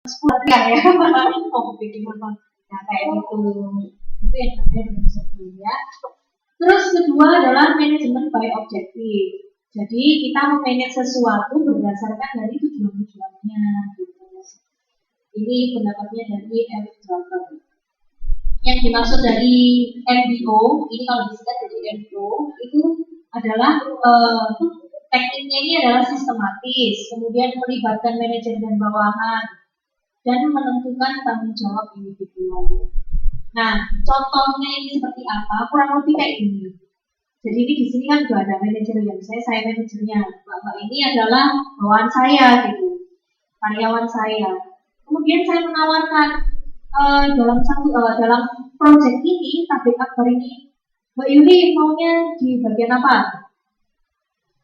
10 ya. Oh, bikin apa? Nah, kayak gitu. Itu yang namanya manajemen ya. Terus kedua adalah manajemen by objektif. Jadi kita memanage sesuatu berdasarkan dari tujuan-tujuannya. Gitu. Ini pendapatnya dari Eric Drucker. Yang dimaksud dari MBO, ini kalau disingkat dari MBO, itu adalah tekniknya ini adalah sistematis, kemudian melibatkan manajer dan bawahan, dan menentukan tanggung jawab individual. Nah, contohnya ini seperti apa? Kurang lebih kayak ini. Jadi ini di sini kan sudah ada manajernya, saya manajernya. Bapak ini adalah bawahan saya gitu, karyawan saya. Kemudian saya menawarkan dalam proyek ini, tablik akbar ini, Mbak Yuli maunya di bagian apa?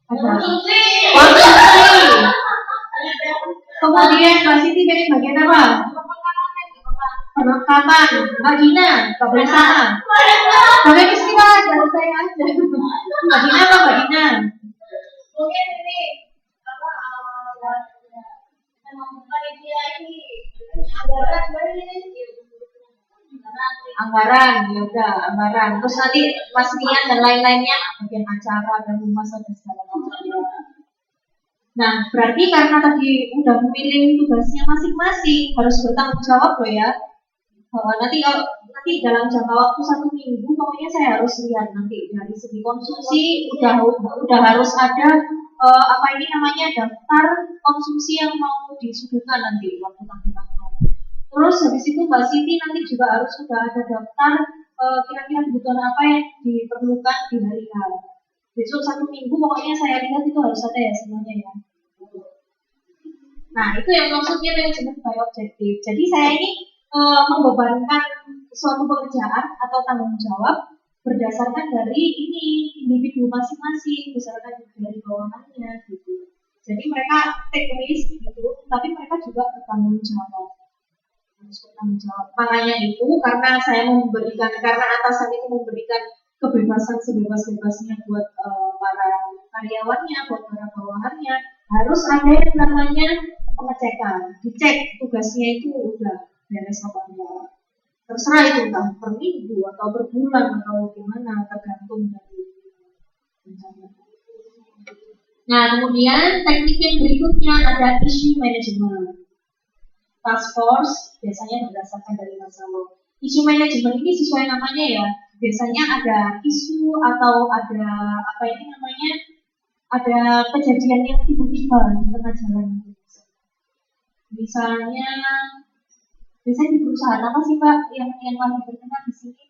Konsumsi. Kemudian Mbak Siti pengen bagian apa? Perlengkapan. Mbak Dina, Mbak Bersama. Boleh istilah dari saya aja. Mbak Dina apa Mbak Dina? Mungkin ini apa? Panitia ini anggaran, ya udah anggaran. Terus nanti Mas Rian dan lain-lainnya bagian acara dan humas dan segala macam. Nah, berarti karena tadi udah memilih tugasnya masing-masing, harus bertanggung jawab loh ya. Nanti kalau dalam jangka waktu 1 minggu, pokoknya saya harus lihat nanti dari segi konsumsi udah harus ada apa ini namanya daftar konsumsi yang mau disuguhkan nanti waktu tampilkan. Terus habis itu Mbak Siti nanti juga harus sudah ada daftar kira-kira kebutuhan apa yang diperlukan di hari H. Besok 1 minggu pokoknya saya lihat itu harus ada ya semuanya ya. Nah itu yang maksudnya manajemen by objektif. Jadi saya ini membebankan suatu pekerjaan atau tanggung jawab berdasarkan dari ini individu masing-masing, berdasarkan dari bawahannya gitu. Jadi mereka take risk gitu, tapi mereka juga bertanggung jawab. Bertanggung jawab. Makanya itu karena atasan itu memberikan kebebasan sebebas-bebasnya buat para karyawannya, buat para bawahannya, harus ada yang namanya pengecekan, dicek tugasnya itu udah beres apa enggak. Terserah itu entah per minggu atau per bulan atau gimana, tergantung dari rencana. Nah, kemudian teknik yang berikutnya ada issue management. Task force biasanya berdasarkan dari masalah. Issue management ini sesuai namanya ya. Biasanya ada isu atau ada apa ini namanya, ada kejadian yang tiba-tiba di tengah jalan. Misalnya biasanya di perusahaan apa sih Pak yang paling terkenal di sini?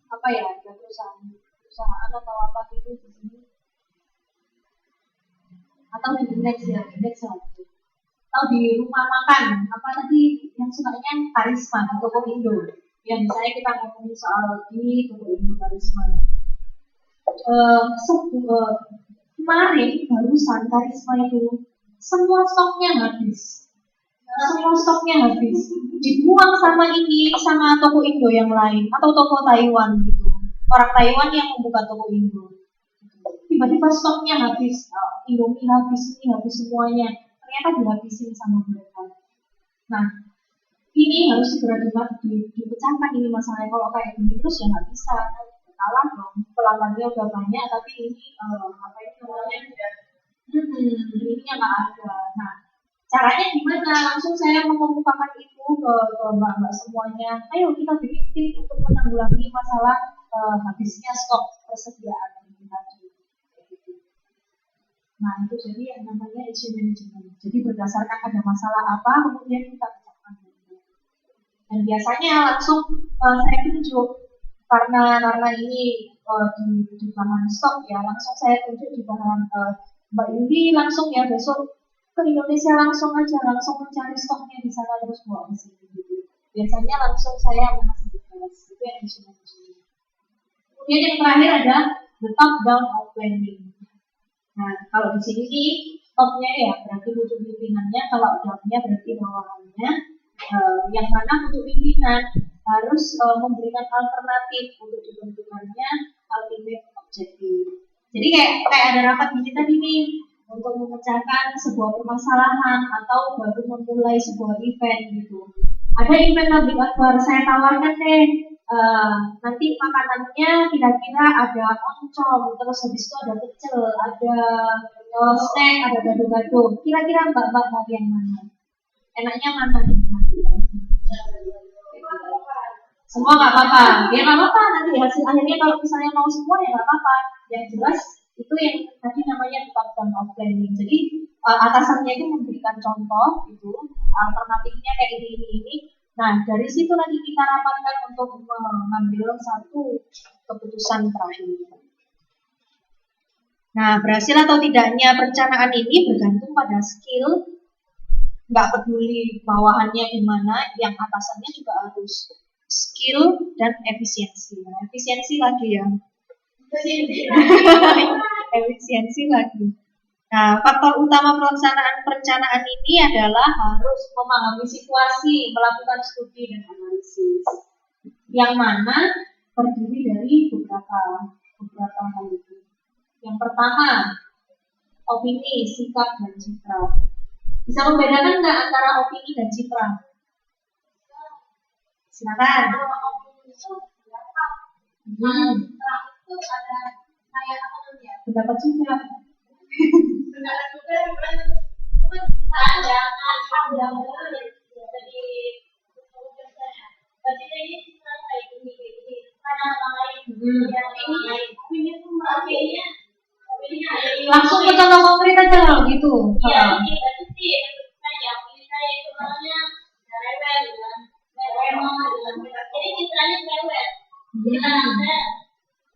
Apa ya? Ada perusahaan atau apa gitu di sini? Atau di indeks atau di rumah makan apa tadi yang sukanya Karisma di Toko Indo yang misalnya kita ngomongin soal di Toko Indo Karisma kemarin barusan Karisma itu semua stoknya habis dibuang sama Toko Indo yang lain atau toko Taiwan gitu, orang Taiwan yang membuka Toko Indo. Tiba-tiba stoknya habis, Indomie habis, ini habis semuanya, ternyata dihabisin sama mereka. Nah, ini harus segera dipecahkan ini masalahnya. Kalau kayak gini terus ya nggak bisa, kalah dong. Pelanggannya udah banyak, tapi ini apa itu namanya ini nggak ada. Nah, caranya gimana? Langsung saya mengemukakan itu ke mbak-mbak semuanya. Ayo kita bikin tim untuk menanggulangi masalah habisnya stok persediaan ini tadi. Nah, itu jadi yang namanya issue management. Jadi berdasarkan ada masalah apa, kemudian kita pecahkan. Dan biasanya langsung saya tunjuk karena ini di bahan stok ya, langsung saya tunjuk di bahan Mbak Yudi langsung ya besok ke Indonesia langsung mencari stoknya di sana terus bawa ke sini gitu. Biasanya langsung saya mengasih details. Itu yang issue management. Kemudian yang terakhir ada the top down planning. Nah, kalau di sini nih topnya ya berarti untuk pimpinannya, kalau downnya berarti bawahannya. Yang mana untuk pimpinan harus memberikan alternatif untuk ditentukannya ultimate objective. Jadi kayak ada rapat gini tadi nih, untuk memecahkan sebuah permasalahan atau baru memulai sebuah event gitu. Ada event tablik akbar, saya tawarkan deh, nanti makanannya kira-kira ada oncom, terus habis itu ada pecel, ada snack, ada gado-gado. Kira-kira mbak-mbak mau yang mana? Enaknya mana nih nanti? Semua nggak apa-apa, ya nggak apa-apa. Nanti hasil akhirnya kalau misalnya mau semua ya nggak apa-apa. Yang jelas itu yang tadi namanya top down of planning. Jadi atasannya itu memberikan contoh gitu, alternatifnya kayak ini. Nah dari situ nanti kita rapatkan untuk mengambil satu keputusan terakhir. Nah berhasil atau tidaknya perencanaan ini bergantung pada skill, nggak peduli bawahannya gimana, yang atasannya juga harus skill dan efisiensi. Nah, efisiensi lagi ya. Efisiensi lagi. Nah, faktor utama perencanaan ini adalah harus memahami situasi, melakukan studi dan analisis. Yang mana terdiri dari beberapa hal itu. Yang pertama, opini, sikap, dan citra. Bisa membedakan nggak antara opini dan citra? Silakan. Itu ada kayak apa namanya? Pendapat juga. Pendapat juga ada jadi berarti ini kayak gini karena orang lain ini langsung ke contoh konkret aja kalau gitu. Iya, ini berarti sih saya itu orangnya rewel kan. Jadi citranya cewek. Jadi ada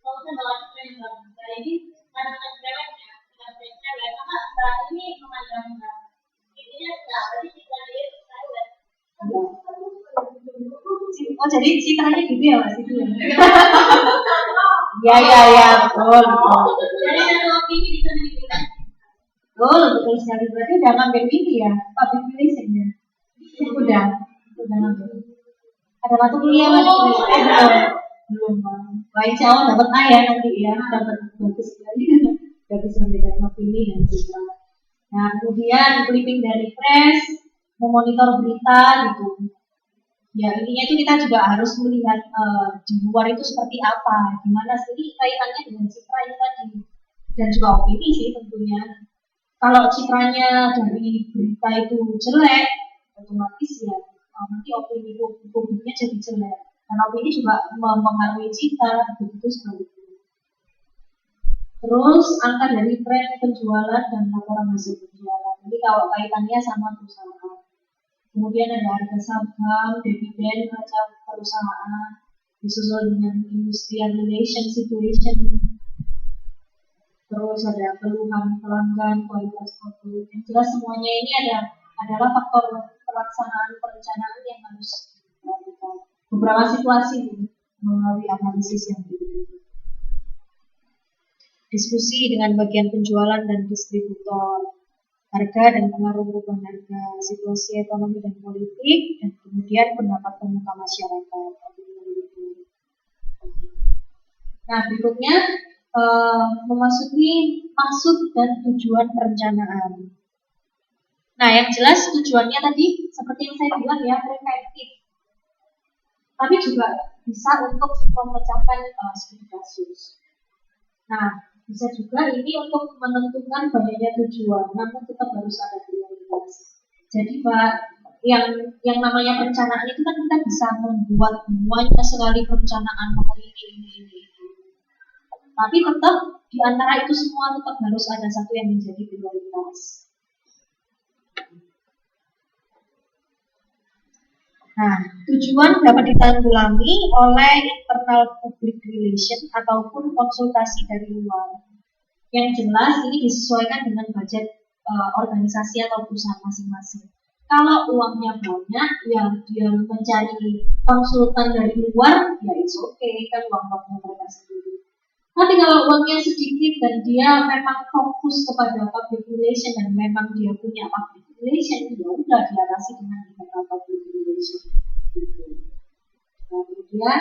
kalau saya bawa cewek, jadi kadang-kadang ceweknya, cewek sama saat ini memandang intinya berarti citranya itu cewek. Oh jadi citranya gitu ya Mas itu ya? Ya betul. Jadi ada opini bisa diberikan. Betul sekali, berarti udah ngambil ini ya public relation-nya. Udah ngambil. Ada mata kuliah belum lain jauh dapat A ya nanti ya, dapat bagus sekali. Gak bisa membedakan opini dan citra. Nah kemudian clipping dari press, memonitor berita gitu. Ya intinya itu kita juga harus melihat di luar itu seperti apa, gimana sih kaitannya dengan citra ini tadi, dan juga opini sih tentunya. Kalau citranya dari berita itu jelek, otomatis ya nanti opini publiknya jadi jelek. Karena opini juga mempengaruhi citra, begitu sebaliknya. Terus angka dari tren penjualan dan laporan hasil penjualan. Jadi kalau kaitannya sama perusahaan. Kemudian ada harga saham, dividen neraca perusahaan, disusul dengan industrial relation situation. Terus ada keluhan pelanggan, kualitas produk. Yang jelas semuanya ini adalah faktor pelaksanaan perencanaan yang harus dilakukan. Beberapa situasi melalui analisis yang berbeda. Diskusi dengan bagian penjualan dan distributor, harga dan pengaruh perubahan harga, situasi ekonomi dan politik, dan kemudian pendapat pemuka masyarakat. Nah berikutnya memasuki maksud dan tujuan perencanaan. Nah yang jelas tujuannya tadi seperti yang saya bilang ya, preventif. Tapi juga bisa untuk memecahkan studi kasus. Nah bisa juga ini untuk menentukan banyaknya tujuan, namun tetap harus ada prioritas. Jadi Pak, yang namanya perencanaan itu kan kita bisa membuat banyak sekali perencanaan ini. Tapi tetap di antara itu semua tetap harus ada satu yang menjadi prioritas. Nah, tujuan dapat ditanggulangi oleh internal public relation ataupun konsultasi dari luar. Yang jelas ini disesuaikan dengan budget organisasi atau perusahaan masing-masing. Kalau uangnya banyak, ya dia mencari konsultan dari luar, ya it's okay, kan uangnya mereka sendiri. Tapi kalau uangnya sedikit dan dia memang fokus kepada public relation dan memang dia punya public relation, ya udah diatasi dengan public relation. Nah, kemudian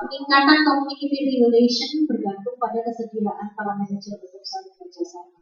peningkatan community relation bergantung pada kesediaan para manajer untuk saling bekerjasama.